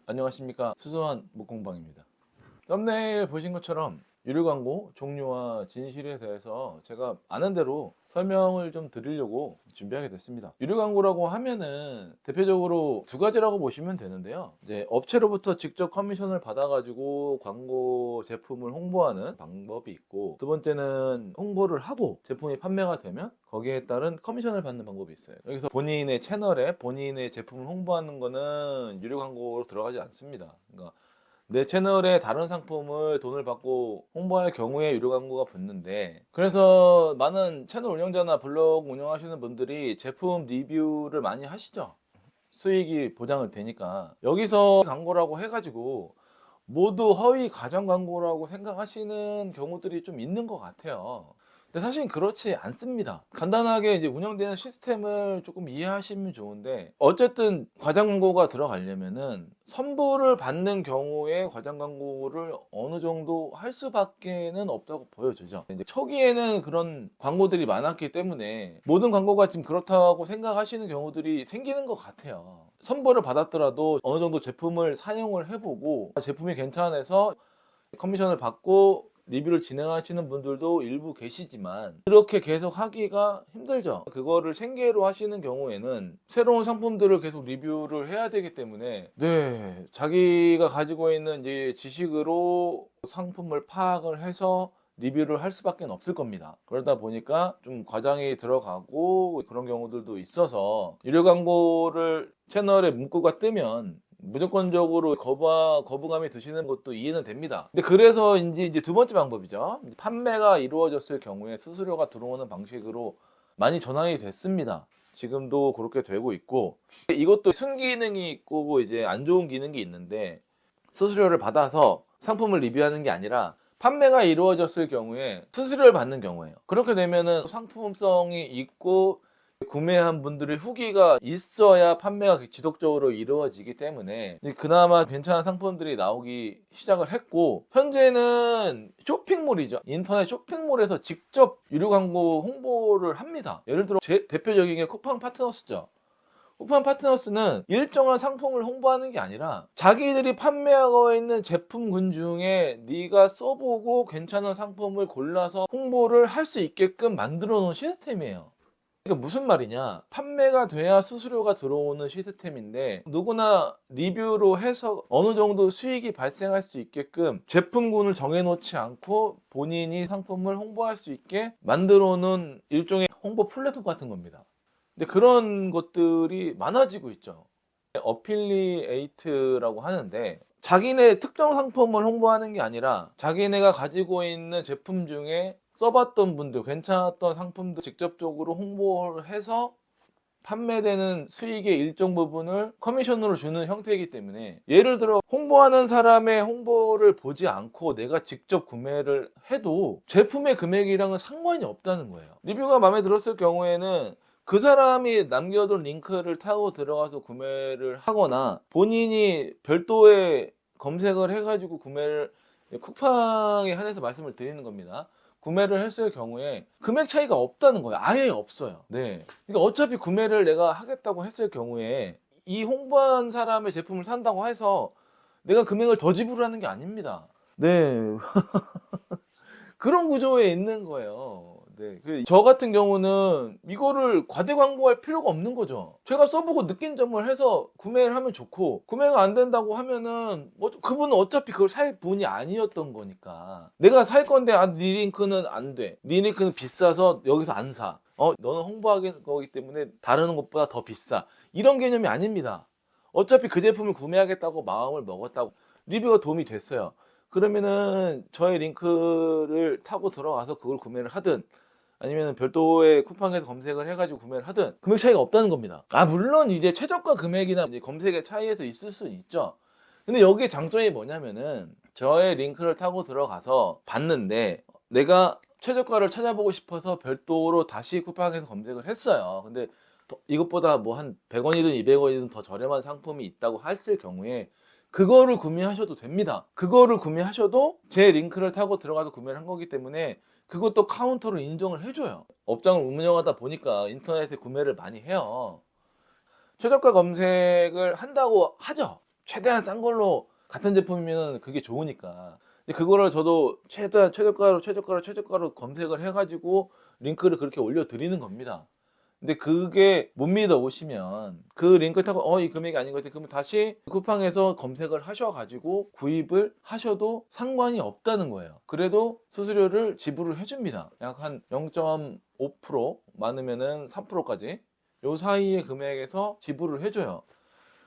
안녕하십니까. 수수한 목공방입니다. 썸네일 보신 것처럼 유료 광고 종류와 진실에 대해서 제가 아는 대로 설명을 좀 드리려고 준비하게 됐습니다. 유료 광고라고 하면은 대표적으로 두 가지라고 보시면 되는데요. 이제 업체로부터 직접 커미션을 받아가지고 광고 제품을 홍보하는 방법이 있고, 두 번째는 홍보를 하고 제품이 판매가 되면 거기에 따른 커미션을 받는 방법이 있어요. 여기서 본인의 채널에 본인의 제품을 홍보하는 거는 유료 광고로 들어가지 않습니다. 그러니까 내 채널에 다른 상품을 돈을 받고 홍보할 경우에 유료 광고가 붙는데, 그래서 많은 채널 운영자나 블로그 운영하시는 분들이 제품 리뷰를 많이 하시죠. 수익이 보장을 되니까. 여기서 광고라고 해가지고 모두 허위 가정 광고라고 생각하시는 경우들이 좀 있는 것 같아요. 근데 사실 그렇지 않습니다. 간단하게 이제 운영되는 시스템을 조금 이해하시면 좋은데, 어쨌든 과장 광고가 들어가려면은 선불을 받는 경우에 과장 광고를 어느 정도 할 수밖에는 없다고 보여지죠. 이제 초기에는 그런 광고들이 많았기 때문에 모든 광고가 지금 그렇다고 생각하시는 경우들이 생기는 것 같아요. 선불을 받았더라도 어느 정도 제품을 사용을 해보고 제품이 괜찮아서 커미션을 받고 리뷰를 진행하시는 분들도 일부 계시지만, 그렇게 계속 하기가 힘들죠. 그거를 생계로 하시는 경우에는 새로운 상품들을 계속 리뷰를 해야 되기 때문에, 자기가 가지고 있는 이제 지식으로 상품을 파악을 해서 리뷰를 할 수밖에 없을 겁니다. 그러다 보니까 좀 과장이 들어가고 그런 경우들도 있어서, 유료 광고를 채널에 문구가 뜨면 무조건적으로 거부감이 드시는 것도 이해는 됩니다. 근데 그래서인지 이제 두 번째 방법이죠. 판매가 이루어졌을 경우에 수수료가 들어오는 방식으로 많이 전환이 됐습니다. 지금도 그렇게 되고 있고, 이것도 순기능이 있고 이제 안 좋은 기능이 있는데, 수수료를 받아서 상품을 리뷰하는 게 아니라 판매가 이루어졌을 경우에 수수료를 받는 경우예요. 그렇게 되면은 상품성이 있고 구매한 분들의 후기가 있어야 판매가 지속적으로 이루어지기 때문에 그나마 괜찮은 상품들이 나오기 시작을 했고, 현재는 쇼핑몰이죠. 인터넷 쇼핑몰에서 직접 유료 광고 홍보를 합니다. 예를 들어 제 대표적인 게 쿠팡 파트너스죠. 쿠팡 파트너스는 일정한 상품을 홍보하는 게 아니라 자기들이 판매하고 있는 제품군 중에 네가 써보고 괜찮은 상품을 골라서 홍보를 할 수 있게끔 만들어 놓은 시스템이에요. 그러니까 무슨 말이냐, 판매가 돼야 수수료가 들어오는 시스템인데, 누구나 리뷰로 해서 어느 정도 수익이 발생할 수 있게끔 제품군을 정해놓지 않고 본인이 상품을 홍보할 수 있게 만들어 놓은 일종의 홍보 플랫폼 같은 겁니다. 근데 그런 것들이 많아지고 있죠. 어필리에이트라고 하는데, 자기네 특정 상품을 홍보하는 게 아니라 자기네가 가지고 있는 제품 중에 써봤던 분들, 괜찮았던 상품들 직접적으로 홍보를 해서 판매되는 수익의 일정 부분을 커미션으로 주는 형태이기 때문에, 예를 들어 홍보하는 사람의 홍보를 보지 않고 내가 직접 구매를 해도 제품의 금액이랑은 상관이 없다는 거예요. 리뷰가 마음에 들었을 경우에는 그 사람이 남겨둔 링크를 타고 들어가서 구매를 하거나 본인이 별도의 검색을 해가지고 구매를, 쿠팡에 한해서 말씀을 드리는 겁니다. 구매를 했을 경우에 금액 차이가 없다는 거예요. 아예 없어요. 네. 그러니까 어차피 구매를 내가 하겠다고 했을 경우에 이 홍보한 사람의 제품을 산다고 해서 내가 금액을 더 지불하는 게 아닙니다. 네. 그런 구조에 있는 거예요. 네. 저 같은 경우는 이거를 과대 광고할 필요가 없는 거죠. 제가 써보고 느낀 점을 해서 구매를 하면 좋고, 구매가 안 된다고 하면은 그분은 어차피 그걸 살 분이 아니었던 거니까, 내가 살 건데 네 링크는 안 돼, 네 링크는 비싸서 여기서 안 사, 너는 홍보하는 거기 때문에 다른 것보다 더 비싸, 이런 개념이 아닙니다. 어차피 그 제품을 구매하겠다고 마음을 먹었다고 리뷰가 도움이 됐어요. 그러면은 저의 링크를 타고 들어가서 그걸 구매를 하든, 아니면 별도의 쿠팡에서 검색을 해가지고 구매를 하든 금액 차이가 없다는 겁니다. 물론 이제 최저가 금액이나 이제 검색의 차이에서 있을 수 있죠. 근데 여기에 장점이 뭐냐면은, 저의 링크를 타고 들어가서 봤는데 내가 최저가를 찾아보고 싶어서 별도로 다시 쿠팡에서 검색을 했어요. 근데 이것보다 뭐 한 100원이든 200원이든 더 저렴한 상품이 있다고 했을 경우에 그거를 구매하셔도 됩니다. 그거를 구매하셔도 제 링크를 타고 들어가서 구매를 한 거기 때문에 그것도 카운터로 인정을 해줘요. 업장을 운영하다 보니까 인터넷에 구매를 많이 해요. 최저가 검색을 한다고 하죠. 최대한 싼 걸로 같은 제품이면 그게 좋으니까. 근데 그거를 저도 최대한 최저가로 검색을 해가지고 링크를 그렇게 올려드리는 겁니다. 근데 그게 못 믿어 오시면 그 링크 타고 이 금액이 아닌 것 같아. 그러면 다시 쿠팡에서 검색을 하셔가지고 구입을 하셔도 상관이 없다는 거예요. 그래도 수수료를 지불을 해줍니다. 약 한 0.5% 많으면은 3%까지 요 사이의 금액에서 지불을 해줘요.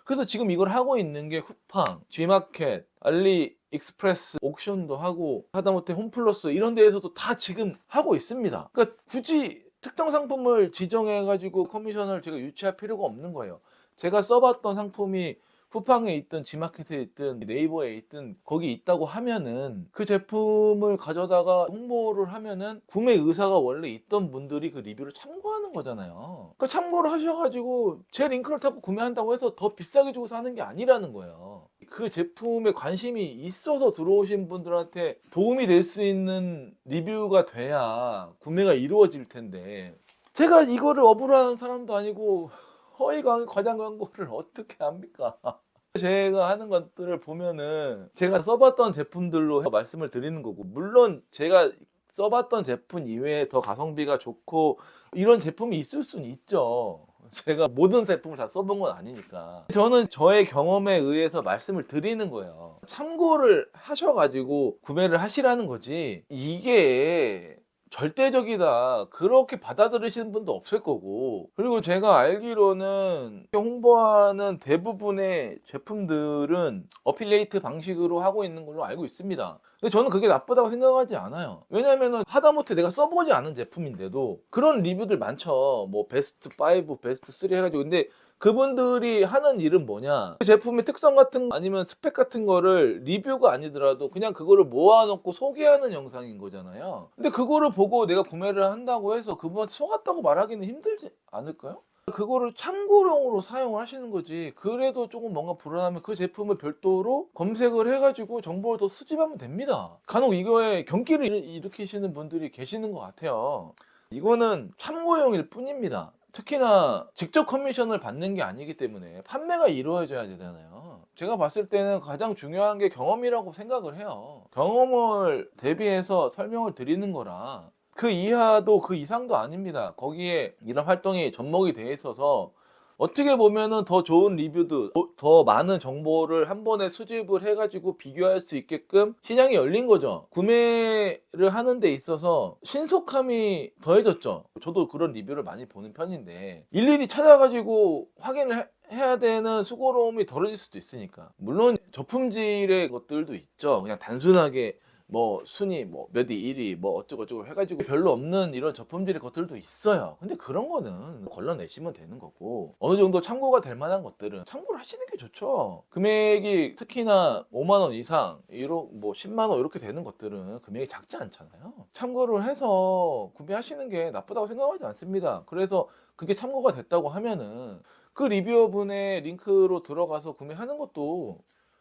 그래서 지금 이걸 하고 있는 게 쿠팡, G마켓, 알리익스프레스 옥션도 하고 하다못해 홈플러스 이런 데에서도 다 지금 하고 있습니다. 그러니까 굳이 특정 상품을 지정해가지고 커미션을 제가 유치할 필요가 없는 거예요. 제가 써봤던 상품이 쿠팡에 있든 G마켓에 있든 네이버에 있든 거기 있다고 하면은 그 제품을 가져다가 홍보를 하면은 구매 의사가 원래 있던 분들이 그 리뷰를 참고하는 거잖아요. 그러니까 참고를 하셔가지고 제 링크를 타고 구매한다고 해서 더 비싸게 주고 사는 게 아니라는 거예요. 그 제품에 관심이 있어서 들어오신 분들한테 도움이 될 수 있는 리뷰가 돼야 구매가 이루어질 텐데 제가 이거를 업으라는 사람도 아니고 허위 과장 광고를 어떻게 합니까? 제가 하는 것들을 보면은 제가 써봤던 제품들로 말씀을 드리는 거고, 물론 제가 써봤던 제품 이외에 더 가성비가 좋고 이런 제품이 있을 수는 있죠. 제가 모든 제품을 다 써본 건 아니니까. 저는 저의 경험에 의해서 말씀을 드리는 거예요. 참고를 하셔가지고 구매를 하시라는 거지, 이게 절대적이다 그렇게 받아들이시는 분도 없을 거고, 그리고 제가 알기로는 홍보하는 대부분의 제품들은 어필리에이트 방식으로 하고 있는 걸로 알고 있습니다. 근데 저는 그게 나쁘다고 생각하지 않아요. 왜냐면은 하다못해 내가 써보지 않은 제품인데도 그런 리뷰들 많죠. 뭐 베스트 5, 베스트 3 해가지고. 근데 그분들이 하는 일은 뭐냐, 그 제품의 특성 같은 아니면 스펙 같은 거를 리뷰가 아니더라도 그냥 그거를 모아놓고 소개하는 영상인 거잖아요. 근데 그거를 보고 내가 구매를 한다고 해서 그분한테 속았다고 말하기는 힘들지 않을까요? 그거를 참고용으로 사용을 하시는 거지. 그래도 조금 뭔가 불안하면 그 제품을 별도로 검색을 해가지고 정보를 더 수집하면 됩니다. 간혹 이거에 경기를 일으키시는 분들이 계시는 것 같아요. 이거는 참고용일 뿐입니다. 특히나 직접 커미션을 받는 게 아니기 때문에 판매가 이루어져야 되잖아요. 제가 봤을 때는 가장 중요한 게 경험이라고 생각을 해요. 경험을 대비해서 설명을 드리는 거라 그 이하도 그 이상도 아닙니다. 거기에 이런 활동이 접목이 돼 있어서 어떻게 보면은 더 좋은 리뷰도, 더 많은 정보를 한 번에 수집을 해가지고 비교할 수 있게끔 시장이 열린 거죠. 구매를 하는 데 있어서 신속함이 더해졌죠. 저도 그런 리뷰를 많이 보는 편인데 일일이 찾아가지고 확인을 해야 되는 수고로움이 덜어질 수도 있으니까. 물론 저품질의 것들도 있죠. 그냥 단순하게 뭐 순위 뭐 몇 위 1위 뭐 어쩌고저쩌고 해가지고 별로 없는 이런 저품질의 것들도 있어요. 근데 그런 거는 걸러내시면 되는 거고, 어느 정도 참고가 될 만한 것들은 참고를 하시는 게 좋죠. 금액이 특히나 5만원 이상 뭐 10만원 이렇게 되는 것들은 금액이 작지 않잖아요. 참고를 해서 구매하시는 게 나쁘다고 생각하지 않습니다. 그래서 그게 참고가 됐다고 하면은 그 리뷰어분의 링크로 들어가서 구매하는 것도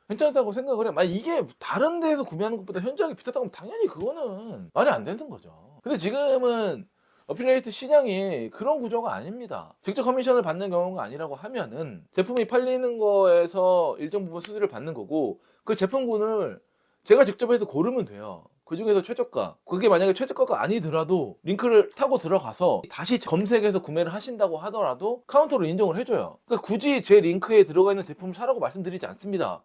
괜찮다고 생각을 해요. 만약 이게 다른 데에서 구매하는 것보다 현저하게 비싸다고 하면 당연히 그거는 말이 안 되는 거죠. 근데 지금은 어필리에이트 시장이 그런 구조가 아닙니다. 직접 커미션을 받는 경우가 아니라고 하면은 제품이 팔리는 거에서 일정 부분 수수료를 받는 거고, 그 제품군을 제가 직접 해서 고르면 돼요. 그 중에서 최저가, 그게 만약에 최저가가 아니더라도 링크를 타고 들어가서 다시 검색해서 구매를 하신다고 하더라도 카운터로 인정을 해줘요. 그러니까 굳이 제 링크에 들어가 있는 제품을 사라고 말씀드리지 않습니다.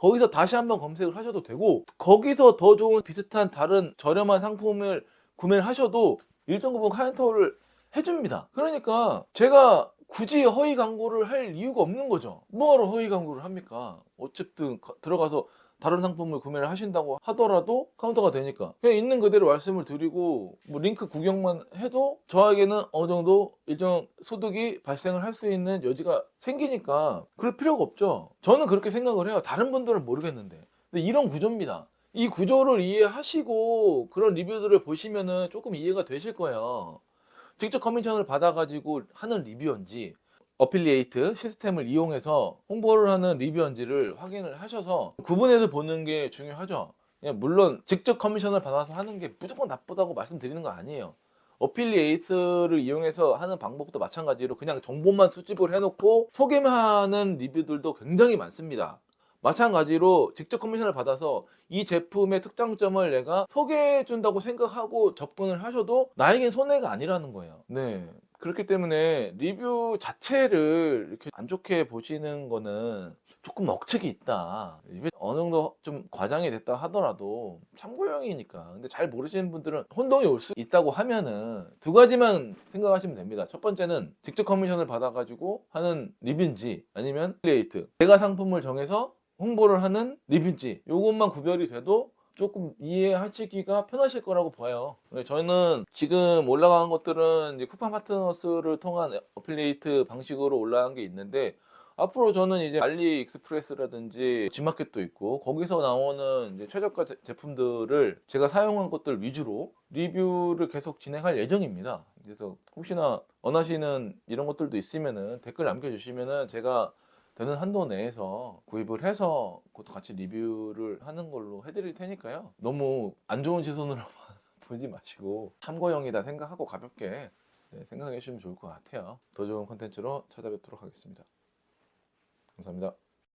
거기서 다시 한번 검색을 하셔도 되고, 거기서 더 좋은 비슷한 다른 저렴한 상품을 구매를 하셔도 일정 부분 카운터를 해줍니다. 그러니까 제가 굳이 허위 광고를 할 이유가 없는 거죠. 뭐하러 허위 광고를 합니까? 어쨌든 들어가서 다른 상품을 구매를 하신다고 하더라도 카운터가 되니까 그냥 있는 그대로 말씀을 드리고, 뭐 링크 구경만 해도 저에게는 어느 정도 일정 소득이 발생을 할 수 있는 여지가 생기니까 그럴 필요가 없죠. 저는 그렇게 생각을 해요. 다른 분들은 모르겠는데. 근데 이런 구조입니다. 이 구조를 이해하시고 그런 리뷰들을 보시면은 조금 이해가 되실 거예요. 직접 커미션을 받아가지고 하는 리뷰인지 어필리에이트 시스템을 이용해서 홍보를 하는 리뷰인지를 확인을 하셔서 구분해서 보는 게 중요하죠. 물론 직접 커미션을 받아서 하는 게 무조건 나쁘다고 말씀드리는 거 아니에요. 어필리에이트를 이용해서 하는 방법도 마찬가지로 그냥 정보만 수집을 해놓고 소개만 하는 리뷰들도 굉장히 많습니다. 마찬가지로 직접 커미션을 받아서 이 제품의 특장점을 내가 소개해 준다고 생각하고 접근을 하셔도 나에겐 손해가 아니라는 거예요. 네. 그렇기 때문에 리뷰 자체를 이렇게 안 좋게 보시는 거는 조금 억측이 있다. 리뷰 어느 정도 좀 과장이 됐다 하더라도 참고용이니까. 근데 잘 모르시는 분들은 혼동이 올 수 있다고 하면은 두 가지만 생각하시면 됩니다. 첫 번째는 직접 커미션을 받아가지고 하는 리뷰인지 아니면 플레이트. 내가 상품을 정해서 홍보를 하는 리뷰인지 요것만 구별이 돼도 조금 이해하시기가 편하실 거라고 봐요. 저는 지금 올라간 것들은 이제 쿠팡 파트너스를 통한 어플리에이트 방식으로 올라간 게 있는데 앞으로 저는 이제 알리익스프레스라든지 G마켓도 있고 거기서 나오는 이제 최저가 제품들을 제가 사용한 것들 위주로 리뷰를 계속 진행할 예정입니다. 그래서 혹시나 원하시는 이런 것들도 있으면은 댓글 남겨주시면은 제가 되는 한도 내에서 구입을 해서 그것도 같이 리뷰를 하는 걸로 해드릴 테니까요. 너무 안 좋은 시선으로 보지 마시고 참고용이다 생각하고 가볍게 생각해 주시면 좋을 것 같아요. 더 좋은 콘텐츠로 찾아뵙도록 하겠습니다. 감사합니다.